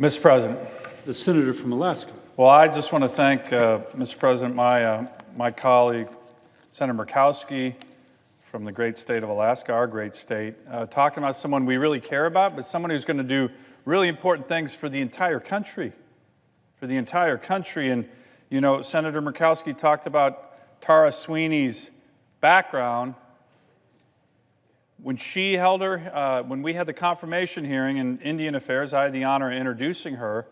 Mr. President. The senator from Alaska. Well, I just want to thank, Mr. President, my colleague, Senator Murkowski from the great state of Alaska, our great state, talking about someone we really care about, but someone who's going to do really important things for the entire country, And, you know, Senator Murkowski talked about Tara Sweeney's background. When she held when we had the confirmation hearing in Indian Affairs, I had the honor of introducing her,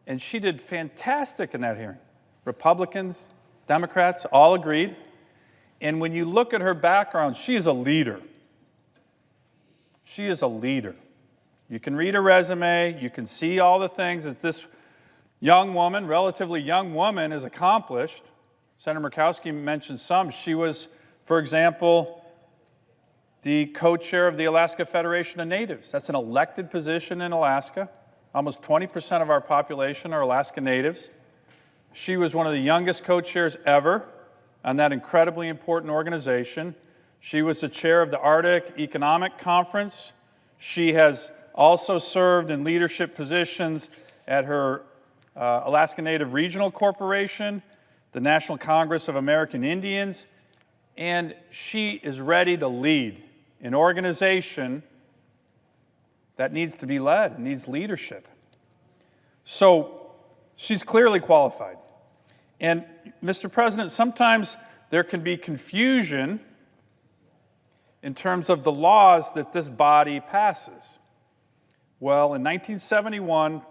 and she did fantastic in that hearing. Republicans, Democrats, all agreed. And when you look at her background, she is a leader. She is a leader. You can read her resume, you can see all the things that this young woman, relatively young woman, has accomplished. Senator Murkowski mentioned some. She was, for example, the co-chair of the Alaska Federation of Natives. That's an elected position in Alaska. Almost 20% of our population are Alaska Natives. She was one of the youngest co-chairs ever on that incredibly important organization. She was the chair of the Arctic Economic Conference. She has also served in leadership positions at her Alaska Native Regional Corporation, the National Congress of American Indians, and she is ready to lead an organization that needs to be led, needs leadership. So she's clearly qualified. And Mr. President, sometimes there can be confusion in terms of the laws that this body passes. Well, in 1971,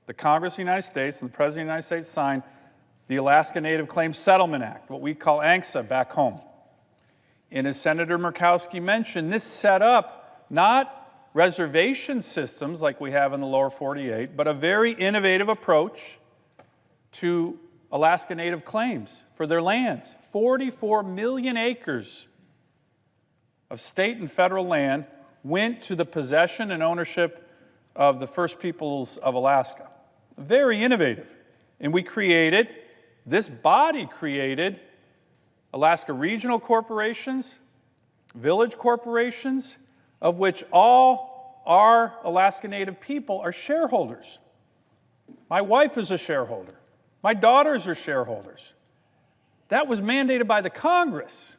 the Congress of the United States and the President of the United States signed the Alaska Native Claims Settlement Act, what we call ANCSA back home. And as Senator Murkowski mentioned, this set up not reservation systems like we have in the lower 48, but a very innovative approach to Alaska Native claims for their lands. 44 million acres of state and federal land went to the possession and ownership of the First Peoples of Alaska. Very innovative. And this body created Alaska regional corporations, village corporations, of which all our Alaska Native people are shareholders. My wife is a shareholder. My daughters are shareholders. That was mandated by the Congress.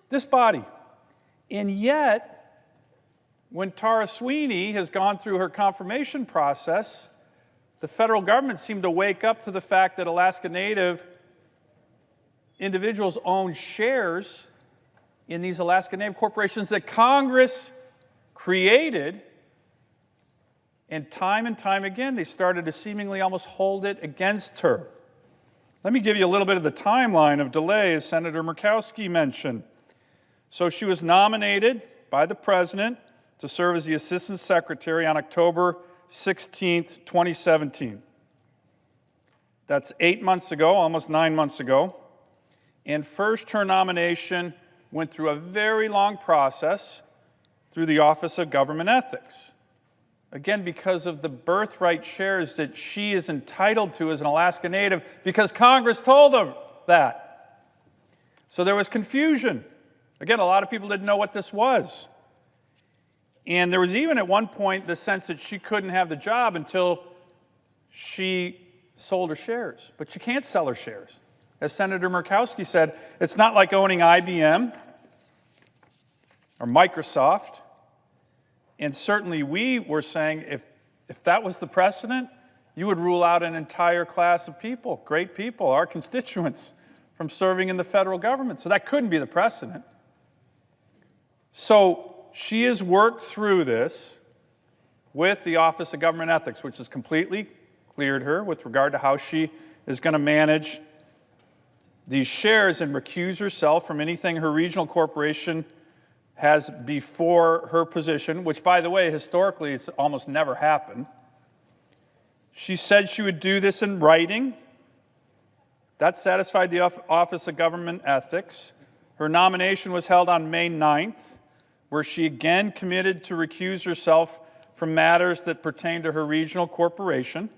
This body. And yet, when Tara Sweeney has gone through her confirmation process, the federal government seemed to wake up to the fact that Alaska Native individuals own shares in these Alaska Native corporations that Congress created, and time again, they started to seemingly almost hold it against her. Let me give you a little bit of the timeline of delay, as Senator Murkowski mentioned. So she was nominated by the President to serve as the Assistant Secretary on October 16th, 2017. That's 8 months ago, almost 9 months ago. And first, her nomination went through a very long process through the Office of Government Ethics. Again, because of the birthright shares that she is entitled to as an Alaska Native, because Congress told her that. So there was confusion. Again, a lot of people didn't know what this was. And there was even at one point the sense that she couldn't have the job until she sold her shares. But she can't sell her shares. As Senator Murkowski said, it's not like owning IBM or Microsoft. And certainly we were saying if that was the precedent, you would rule out an entire class of people, great people, our constituents, from serving in the federal government. So that couldn't be the precedent. So she has worked through this with the Office of Government Ethics, which has completely cleared her with regard to how she is going to manage these shares and recuse herself from anything her regional corporation has before her position, which, by the way, historically, it's almost never happened. She said she would do this in writing. That satisfied the Office of Government Ethics. Her nomination was held on May 9th, where she again committed to recuse herself from matters that pertain to her regional corporation.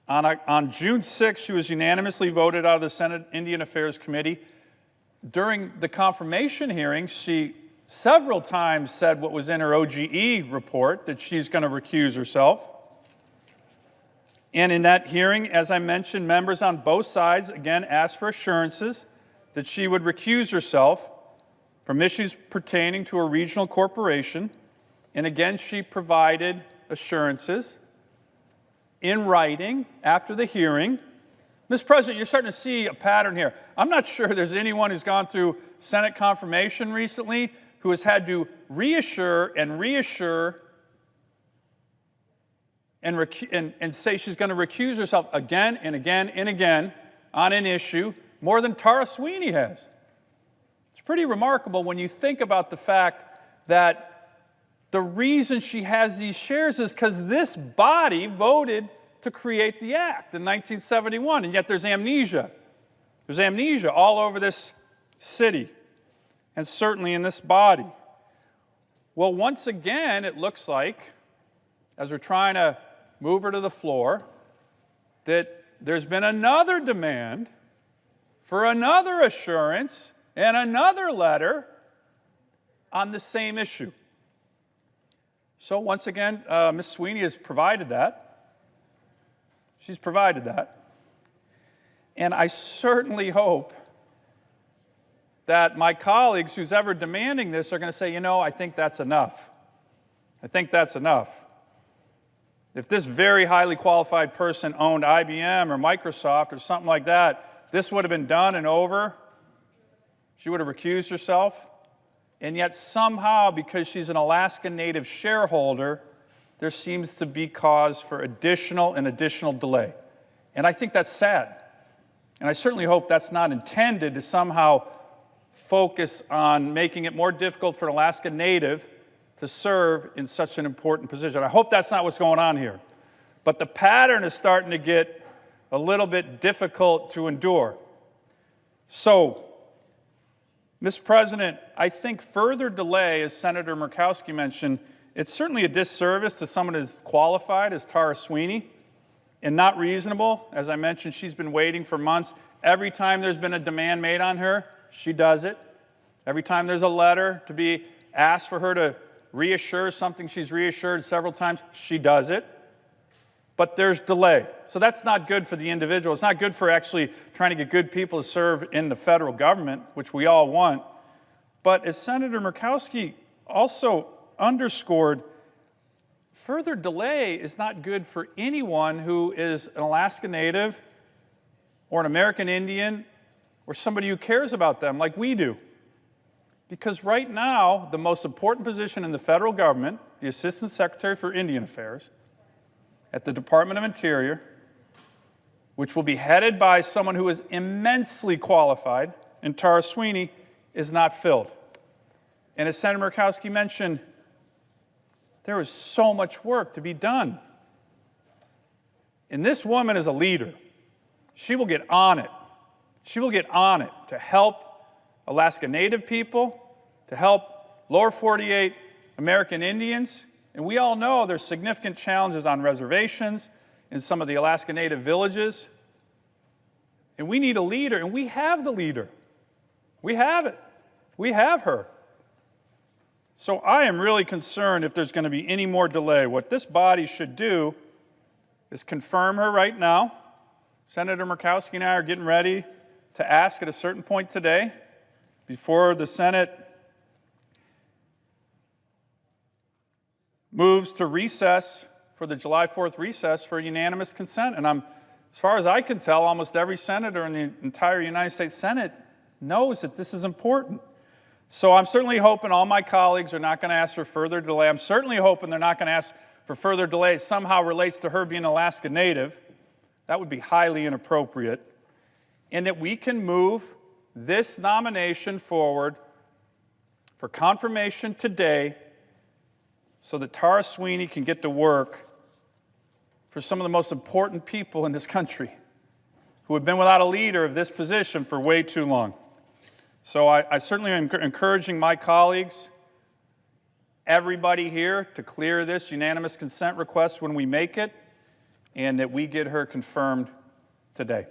On June 6th, she was unanimously voted out of the Senate Indian Affairs Committee. During the confirmation hearing, she several times said what was in her OGE report, that she's going to recuse herself. And in that hearing, as I mentioned, members on both sides again asked for assurances that she would recuse herself from issues pertaining to a regional corporation. And again, she provided assurances in writing after the hearing. Mr. President, you're starting to see a pattern here. I'm not sure there's anyone who's gone through Senate confirmation recently who has had to reassure and say she's going to recuse herself again and again and again on an issue more than Tara Sweeney has. It's pretty remarkable when you think about the fact that the reason she has these shares is because this body voted to create the act in 1971, and yet there's amnesia. There's amnesia all over this city, and certainly in this body. Well, once again, it looks like, as we're trying to move her to the floor, that there's been another demand for another assurance and another letter on the same issue. So once again, Ms. Sweeney has provided that. She's provided that. And I certainly hope that my colleagues who's ever demanding this are going to say, you know, I think that's enough. I think that's enough. If this very highly qualified person owned IBM or Microsoft or something like that, this would have been done and over. She would have recused herself. And yet somehow, because she's an Alaska Native shareholder, there seems to be cause for additional delay. And I think that's sad. And I certainly hope that's not intended to somehow focus on making it more difficult for an Alaska Native to serve in such an important position. I hope that's not what's going on here. But the pattern is starting to get a little bit difficult to endure. So, Mr. President, I think further delay, as Senator Murkowski mentioned, it's certainly a disservice to someone as qualified as Tara Sweeney and not reasonable. As I mentioned, she's been waiting for months. Every time there's been a demand made on her, she does it. Every time there's a letter to be asked for her to reassure something she's reassured several times, she does it. But there's delay. So that's not good for the individual. It's not good for actually trying to get good people to serve in the federal government, which we all want. But as Senator Murkowski also underscored, further delay is not good for anyone who is an Alaska Native or an American Indian or somebody who cares about them like we do. Because right now, the most important position in the federal government, the Assistant Secretary for Indian Affairs, at the Department of Interior, which will be headed by someone who is immensely qualified, and Tara Sweeney, is not filled. And as Senator Murkowski mentioned, there is so much work to be done. And this woman is a leader. She will get on it. She will get on it to help Alaska Native people, to help lower 48 American Indians. And we all know there's significant challenges on reservations in some of the Alaska Native villages. And we need a leader, and we have the leader. We have it. We have her. So I am really concerned if there's going to be any more delay. What this body should do is confirm her right now. Senator Murkowski and I are getting ready to ask at a certain point today, before the Senate moves to recess for the July 4th recess for unanimous consent. And as far as I can tell, almost every senator in the entire United States Senate knows that this is important. So I'm certainly hoping all my colleagues are not going to ask for further delay. I'm certainly hoping they're not going to ask for further delay. It somehow relates to her being an Alaska Native. That would be highly inappropriate. And that we can move this nomination forward for confirmation today so that Tara Sweeney can get to work for some of the most important people in this country who have been without a leader of this position for way too long. So I certainly am encouraging my colleagues, everybody here, to clear this unanimous consent request when we make it, and that we get her confirmed today.